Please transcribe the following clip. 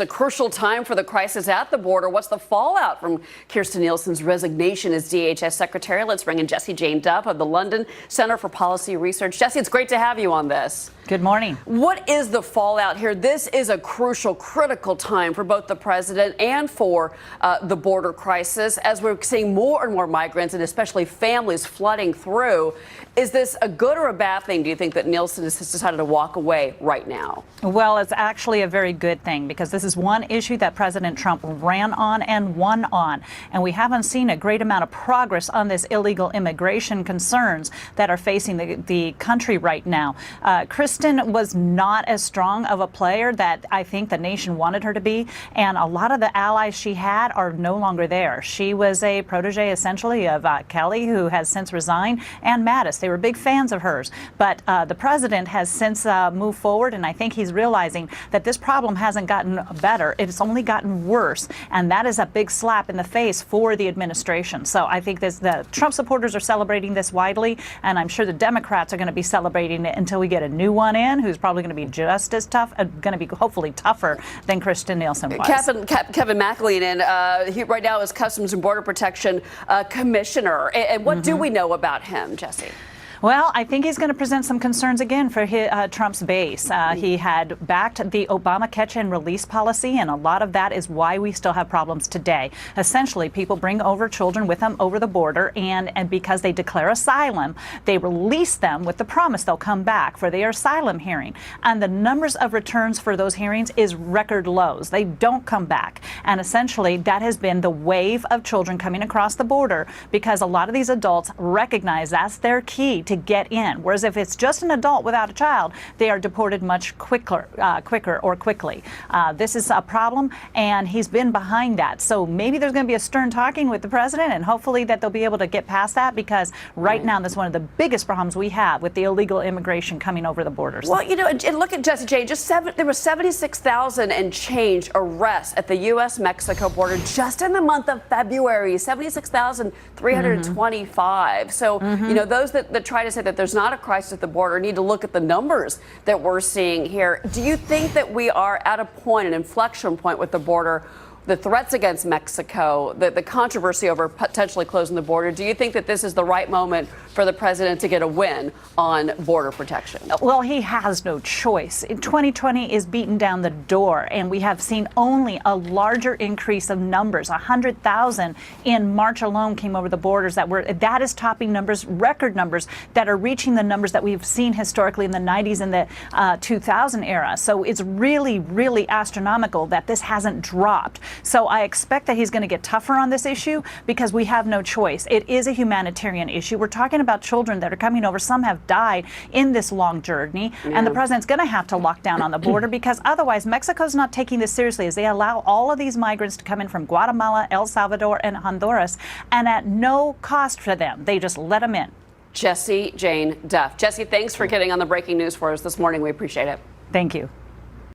It's a crucial time for the crisis at the border. What's the fallout from Kirstjen Nielsen's resignation as DHS Secretary? Let's bring in Jessie Jane Duff of the London Center for Policy Research. Jessie, it's great to have you on this. Good morning. What is the fallout here? This is a crucial, critical time for both the president and for the border crisis, as we're seeing more and more migrants and especially families flooding through. Is this a good or a bad thing, do you think, that Nielsen has decided to walk away right now? Well, it's actually a very good thing, because this is one issue that President Trump ran on and won on. And we haven't seen a great amount of progress on this illegal immigration concerns that are facing the country right now. Kirstjen was not as strong of a player that I think the nation wanted her to be. And a lot of the allies she had are no longer there. She was a protege, essentially, of Kelly, who has since resigned, and Mattis. They were big fans of hers. But the president has since moved forward, and I think he's realizing that this problem hasn't gotten better. It's only gotten worse. And that is a big slap in the face for the administration. So I think the Trump supporters are celebrating this widely, and I'm sure the Democrats are going to be celebrating it until we get a new one in, who's probably going to be just as tough, going to be hopefully tougher than Kirstjen Nielsen was. Kevin McAleen, he right now is Customs and Border Protection Commissioner. And what do we know about him, Jessie? Well, I think he's going to present some concerns again for Trump's base. He had backed the Obama catch and release policy, and a lot of that is why we still have problems today. Essentially, people bring over children with them over the border, and because they declare asylum, they release them with the promise they'll come back for their asylum hearing. And the numbers of returns for those hearings is record lows. They don't come back. And essentially, that has been the wave of children coming across the border, because a lot of these adults recognize that's their key to get in. Whereas if it's just an adult without a child, they are deported much quicker or quickly. This is a problem, and he's been behind that. So maybe there's going to be a stern talking with the president, and hopefully that they'll be able to get past that, because right now that's one of the biggest problems we have with the illegal immigration coming over the borders. Well, you know, and look at Jessie Jane. There were 76,000 and change arrests at the U.S.-Mexico border just in the month of February. 76,325. So, you know, those that try to say that there's not a crisis at the border need to look at the numbers that we're seeing here. Do you think that we are at a point, an inflection point with the border, the threats against Mexico, the controversy over potentially closing the border? Do you think that this is the right moment for the president to get a win on border protection? Well, he has no choice. 2020 is beaten down the door, and we have seen only a larger increase of numbers. 100,000 in March alone came over the borders. That is topping numbers, record numbers that are reaching the numbers that we've seen historically in the 90s and the 2000 era. So it's really, really astronomical that this hasn't dropped. So I expect that he's going to get tougher on this issue, because we have no choice. It is a humanitarian issue. We're talking about children that are coming over. Some have died in this long journey, and the president's going to have to lock down on the border, because otherwise Mexico's not taking this seriously, as they allow all of these migrants to come in from Guatemala, El Salvador, and Honduras, and at no cost for them. They just let them in. Jessie Jane Duff. Jessie, thanks for getting on the breaking news for us this morning. We appreciate it. Thank you.